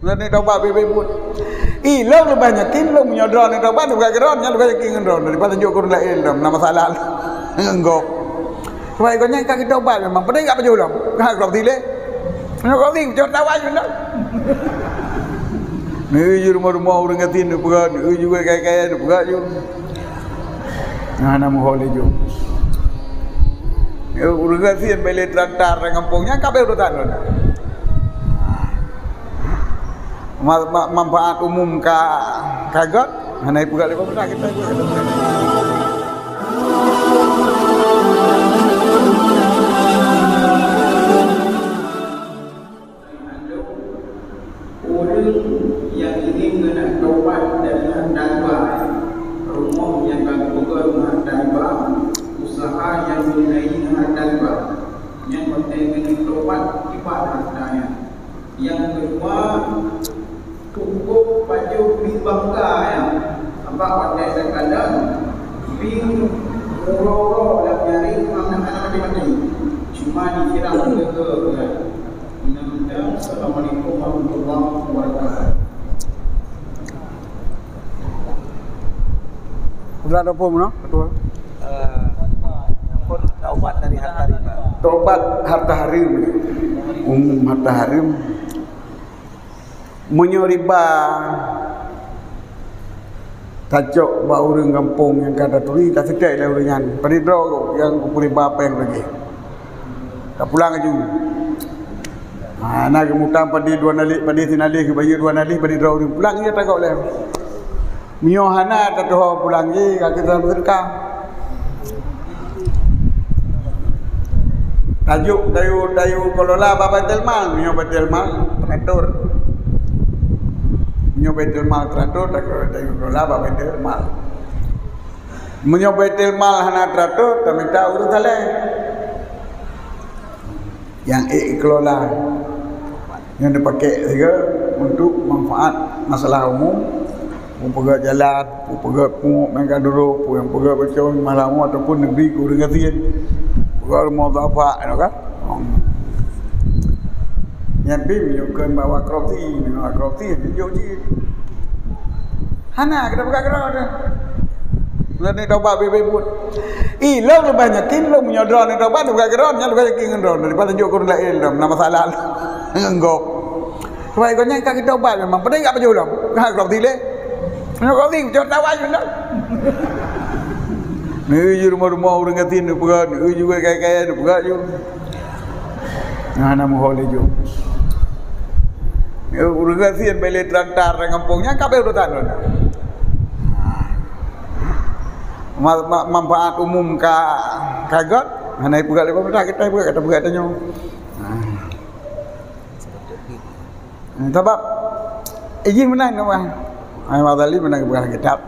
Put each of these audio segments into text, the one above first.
Ni taubat bebut. Ilong lu banyakin lu menyodron ni taubat bukan geronnya lu banyakin geron daripada tunjuk kurun lain dah nama salah enggok. Sebab ikutnya kaki taubat memang pedai enggak baju lu. Enggak kau tile. Enggak kau tile jod tawaj benar. Ni rumah-rumah orang ngatin ni pegat, ni juga kaya-kaya ni pegat je. Nah nama hole je. Orang ngatin beli trantar kampungnya kabeh urutan lu. Manfaat umum kagot hanai pegat lepas pernah kita orang yang ingin kena taubat dari hadaba, rumah yang kampung hadaba, usaha yang mengenai hadaba, yang penting kena taubat ibadah daya. Yang kedua, cukup baju bangga yang apa pada sekadar ping murah dan nyari anak-anak mati cuma dikira ke mudah-mudahan. Assalamualaikum warahmatullahi wabarakatuh. Sudah ada apa mana? Ketua? Taubat dari harta riba. Taubat harta harim. Harta harim. Menyoriba tajok ba orang kampung yang kada turi tak sedai lah orang peridro yang kuriba apa yang lagi tak pulang aja. Nak kemudian pada dua nalik pada tinalik bayi dua nalik pada orang pulang dia tak kau leh. Miohana tak tahu pulang lagi kita berkah. Tajuk dayu kelola Baitul Mal, mio Baitul Mal teratur. Mio Baitul Mal teratur tak dayu kelola Baitul Mal. Mio Baitul Mal hana teratur tak minta urus saleh. Yang kelola yang dipakai juga untuk manfaat masalah umum, pegat jalan, pegat punguk mereka duduk, yang pegat bacaan malam ataupun negeri kurang ngatin. Kalau mau apa, kan? Yang menyukai bawa kroti, hijau je. Hana kita buka kerana. Ni taubat bebut. Ilong lu banyakin lu menyodron ni taubat buka geronnya lu banyakin geron daripada tunjuk kurun lain dah nama salah enggok. Sebab ikutnya kaki taubat memang pedai enggak baju lu. Enggak kau tile. Enggak kau tile jod tawaj benar. Ni rumah-rumah orang ngatin ni pegat, ni juga kaya-kaya ni pegat je. Nah nama hole je. Orang ngatin beli trantar kampungnya kabeh urutan lu. Manfaat umum kagot hanai pegat lepas pernah kita pegat kata pegat tanya. Sebab izin menang apa? Ai Mazali menang pegat kitab.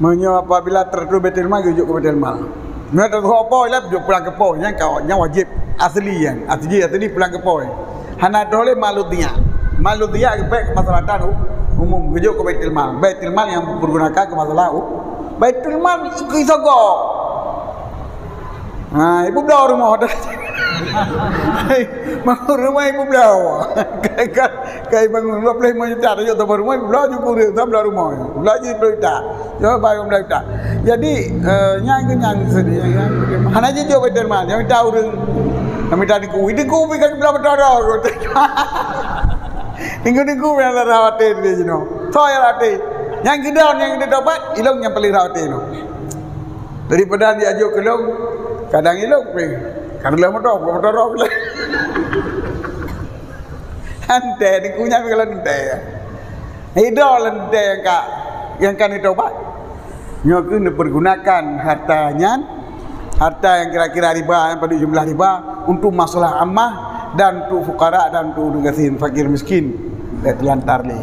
Menyo apabila tertulis Baitul Mal rujuk ke Baitul Mal. Nya tak tahu apa lah rujuk pulang ke pos yang kau yang wajib asli yang asli pulang ke pos. Hana dole maludia. Maludia ke baik kemaslahatan umum rujuk ke Baitul Mal. Baitul Mal yang pergunakan ke masalah Baitul Mal isogo. Ibu belau rumah dah. Bangun rumah ibu belau. Kai bangun rumah boleh menyetar je tu rumah ibu belau juga dia tak belau rumah. Belau je belau tak. Jauh bayar belau tak. Jadi nyang sedih yang hana je jauh Baitul Mal. Yang tahu orang yang minta diku kan belau berdarah. Tinggu yang rawat dia je no. Saya rawat. Yang kita dapat ilong yang paling rawat no. Daripada diajuk ke long kadang ilok pe. Karena motor pula. Ante ni kunya kalau ante. Idol ante yang kan ditobat. Nyo kena pergunakan harta yang kira-kira riba yang pada jumlah riba untuk masalah ammah dan untuk fukara dan untuk gasin fakir miskin. Dia telantar ni.